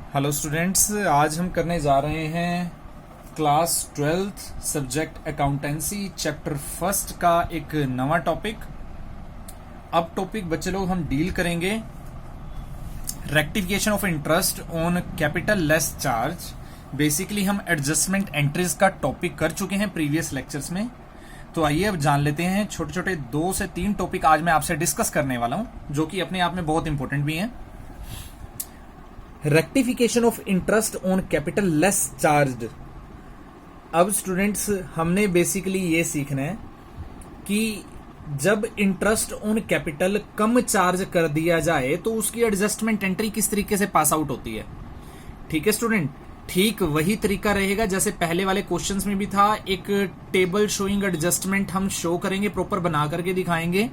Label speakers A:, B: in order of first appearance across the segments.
A: Hello students, आज हम करने जा रहे हैं class 12th subject accountancy chapter first का एक नवा टॉपिक। अब टॉपिक बच्चे लोग हम डील करेंगे rectification of interest on capital less charge. Basically हम एडजस्टमेंट एंट्रीज का टॉपिक कर चुके हैं प्रीवियस लेक्चर्स में। तो आइए अब जान लेते हैं छोटे छोटे 2 से 3 टॉपिक आज मैं आपसे डिस्कस करने वाला हूं, जो कि अपने आप में बहुत इंपॉर्टेंट भी हैं। Rectification of interest on capital less charge. अब स्टूडेंट्स हमने बेसिकली ये सीखना है कि जब interest on capital come charge कर दिया जाए तो उसकी एडजस्टमेंट एंट्री किस तरीके से पास आउट होती है। ठीक है स्टूडेंट, ठीक वही तरीका रहेगा जैसे पहले वाले क्वेश्चंस में भी था। एक टेबल शोइंग एडजस्टमेंट हम शो करेंगे, प्रॉपर बना करके दिखाएंगे,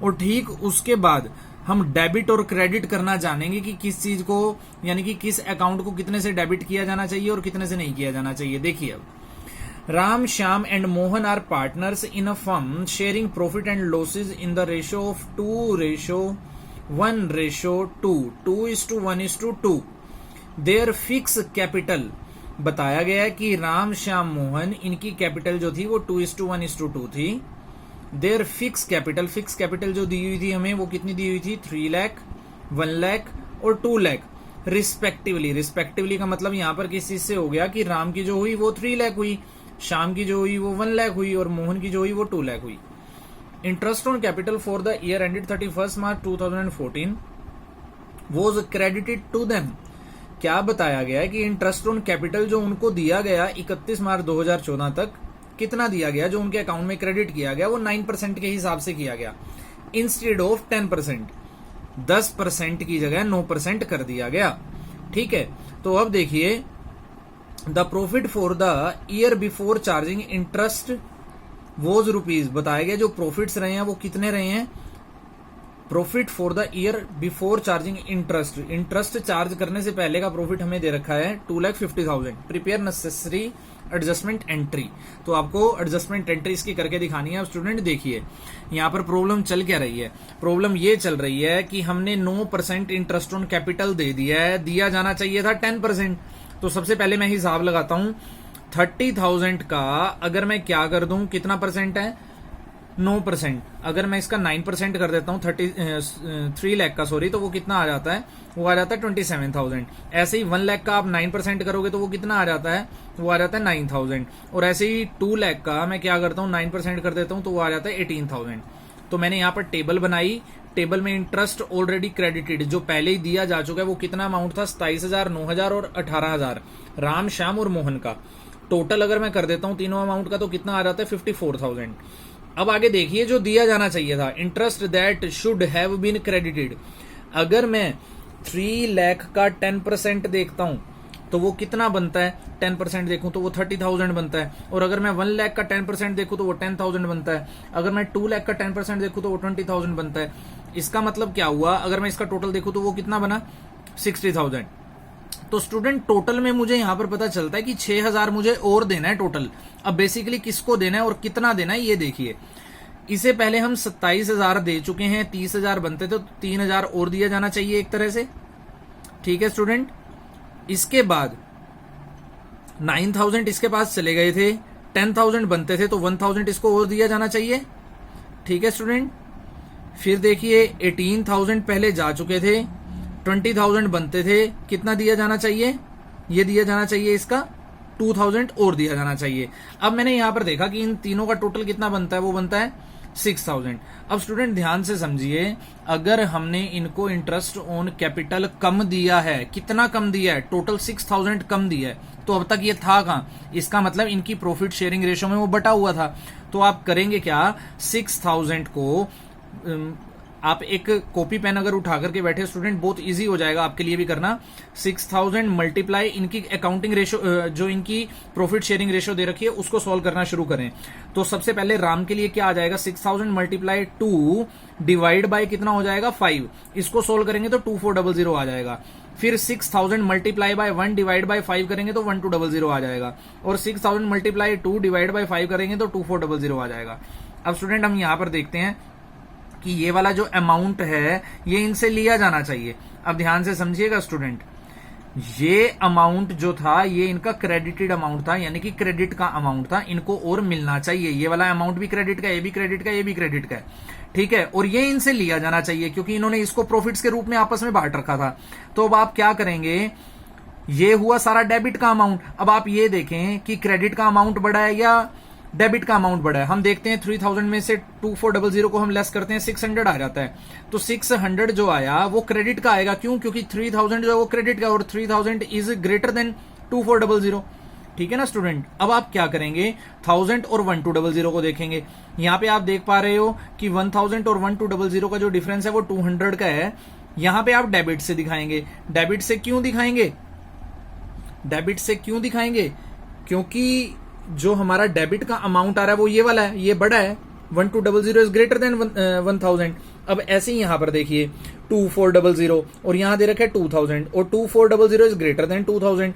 A: और ठीक उसके बाद हम डेबिट और क्रेडिट करना जानेंगे कि किस चीज को, यानी कि किस अकाउंट को कितने से डेबिट किया जाना चाहिए और कितने से नहीं किया जाना चाहिए। देखिए, अब Ram, Shyam and Mohan are partners in a firm sharing profit and losses in the ratio of 2:1:2, 2:1:2। Their fixed capital, बताया गया है कि राम, श्याम, मोहन, इनकी कैपिटल जो थी वो 2:1:2 थी। देयर फिक्स कैपिटल जो दी हुई थी हमें, वो कितनी दी हुई थी? 3 लाख, 1 लाख और 2 लाख रिस्पेक्टिवली का मतलब यहां पर किस चीज से हो गया कि राम की जो हुई वो 3 लाख हुई, श्याम की जो हुई वो 1 लाख हुई और मोहन की जो हुई वो 2 लाख हुई। Interest on capital for the year ended 31 March 2014 was credited to them. क्या बताया गया है कि इंटरेस्ट ऑन कैपिटल जो उनको दिया गया 31 मार्च 2014 तक, कितना दिया गया जो उनके अकाउंट में क्रेडिट किया गया, वो 9% के हिसाब से किया गया इंस्टेड ऑफ 10%। 10% की जगह 9% कर दिया गया। ठीक है, तो अब देखिए, the profit for the year before charging interest was rupees. बताया गया जो प्रॉफिट्स रहे हैं वो कितने रहे हैं। Profit for the year before charging interest charge करने से पहले का प्रॉफिट हमें दे रखा है 2,50,000। Prepare necessary adjustment entry. तो आपको एडजस्टमेंट एंट्री इसकी करके दिखानी है। अब स्टूडेंट देखिए, यहाँ पर प्रॉब्लम चल क्या रही है। प्रॉब्लम ये चल रही है कि हमने 9% इंटरेस्ट ऑन कैपिटल दे दिया है, दिया जाना चाहिए था 10%। तो सबसे पहले मैं हिसाब लगाता हूं, 30,000 का अगर मैं क्या कर दूं, कितना परसेंट है? 9%। अगर मैं इसका 9% कर देता हूँ 3 लाख का, सॉरी, तो वो कितना आ जाता है? वो आ जाता है 27,000। ऐसे ही 1 लाख का आप 9% करोगे तो वो कितना आ जाता है? वो आ जाता है 9,000। और ऐसे ही 2 लाख का मैं क्या करता हूँ, 9% कर देता हूँ तो वो आ जाता है 18,000। तो मैंने यहाँ पर टेबल बनाई, टेबल में इंटरेस्ट ऑलरेडी क्रेडिटेड जो पहले ही दिया जा चुका है वो कितना अमाउंट था? 27,000, 9,000 और 18,000 राम, श्याम और मोहन का। टोटल अगर मैं कर देता हूँ तीनों अमाउंट का तो कितना आ जाता है? 54,000। अब आगे देखिए, जो दिया जाना चाहिए था, interest that should have been credited. अगर मैं 3 लाख का 10% देखता हूं तो वो कितना बनता है? 10% देखूं तो वो 30,000 बनता है। और अगर मैं 1 लाख का 10% देखूं तो वो 10,000 बनता है। अगर मैं 2 लाख का 10% देखूं तो वो 20,000 बनता है। इसका मतलब क्या हुआ? अगर मैं इसका टोटल देखूं तो वो कितना बना? 60,000। तो स्टूडेंट टोटल में मुझे यहां पर पता चलता है कि 6,000 मुझे और देना है टोटल। अब बेसिकली किसको देना है और कितना देना है ये देखिए। इसे पहले हम 27,000 दे चुके हैं, 30,000 बनते तो 3,000 और दिया जाना चाहिए एक तरह से। ठीक है स्टूडेंट, इसके बाद 9,000 इसके पास चले गए थे, 10,000 बनते थे तो 1,000 इसको और दिया जाना चाहिए। ठीक है स्टूडेंट, फिर देखिए 18,000 पहले जा चुके थे, 20,000 बनते थे, कितना दिया जाना चाहिए? ये दिया जाना चाहिए इसका 2,000 और दिया जाना चाहिए। अब मैंने यहां पर देखा कि इन तीनों का टोटल कितना बनता है, वो बनता है 6,000। अब स्टूडेंट ध्यान से समझिए, अगर हमने इनको इंटरेस्ट ऑन कैपिटल कम दिया है, कितना कम दिया है? टोटल 6,000 कम दिया है, तो अब तक ये था कहां? इसका मतलब इनकी प्रॉफिट शेयरिंग रेशो में वो बटा हुआ था। तो आप करेंगे क्या? 6,000 को आप एक कॉपी पेन अगर उठा करके बैठे स्टूडेंट, बहुत इजी हो जाएगा आपके लिए भी करना। 6,000 मल्टीप्लाई इनकी अकाउंटिंग रेशो, जो इनकी प्रॉफिट शेयरिंग रेशो दे रखी है, उसको सॉल्व करना शुरू करें। तो सबसे पहले राम के लिए क्या आ जाएगा? 6,000 मल्टीप्लाई 2 डिवाइड बाय कितना हो जाएगा? 5। इसको सॉल्व करेंगे तो 2400 आ जाएगा। फिर 6,000 मल्टीप्लाई बाय 1 डिवाइड बाय 5 करेंगे तो 1200 आ जाएगा। और 6,000 मल्टीप्लाई 2 डिवाइड बाय 5 करेंगे तो 2400 आ जाएगा। अब स्टूडेंट हम यहां पर देखते हैं कि ये वाला जो अमाउंट है ये इनसे लिया जाना चाहिए। अब ध्यान से समझिएगा स्टूडेंट, ये अमाउंट जो था ये इनका क्रेडिटेड अमाउंट था, यानी कि क्रेडिट का अमाउंट था, इनको और मिलना चाहिए। ये वाला अमाउंट भी क्रेडिट का, ये भी क्रेडिट का, ये भी क्रेडिट का है, ठीक है। और ये इनसे लिया जाना चाहिए क्योंकि इन्होंने इसको प्रॉफिट्स के रूप में आपस में बांट रखा था। तो अब आप क्या करेंगे, ये हुआ सारा डेबिट का अमाउंट। अब आप ये देखें कि क्रेडिट का अमाउंट बढ़ा है या डेबिट का अमाउंट बढ़ा है। हम देखते हैं 3000 में से 2400 को हम लेस करते हैं, 600 आ जाता है। तो 600 जो आया वो क्रेडिट का आएगा, क्यों? क्योंकि 3000 जो है वो क्रेडिट का, और 3000 इज ग्रेटर देन 2400, ठीक है ना स्टूडेंट। अब आप क्या करेंगे, 1000 और 1200 को देखेंगे। यहां पे आप देख पा रहे हो कि 1000 और 1200 का जो डिफरेंस है वो 200 का है। यहां पे आप डेबिट से दिखाएंगे। डेबिट से क्यों दिखाएंगे? डेबिट से क्यों दिखाएंगे? क्योंकि जो हमारा डेबिट का अमाउंट आ रहा है वो ये वाला है, ये बड़ा है। 1200 इज ग्रेटर देन 1000। अब ऐसे ही यहां पर देखिए 2400 और यहां दे रखा है 2000, और 2400 इज ग्रेटर देन 2000।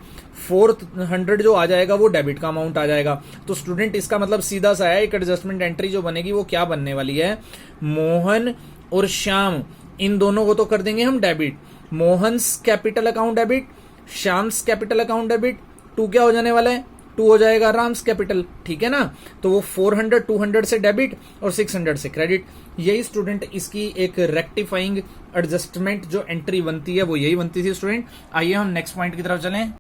A: 400 जो आ जाएगा वो डेबिट का अमाउंट आ जाएगा। तो स्टूडेंट इसका मतलब सीधा सा है, एक एडजस्टमेंट एंट्री जो बनेगी वो क्या बनने वाली है, मोहन और श्याम इन दोनों को तो कर देंगे हम debit. Mohan's capital account debit, Shyam's capital account debit. 2 क्या हो जाने वाला है, 2 हो जाएगा राम्स कैपिटल, ठीक है ना। तो वो 400 200 से डेबिट और 600 से क्रेडिट। यही स्टूडेंट इसकी एक रेक्टिफाइंग एडजस्टमेंट जो एंट्री बनती है वो यही बनती थी स्टूडेंट। आइए हम नेक्स्ट पॉइंट की तरफ चलें।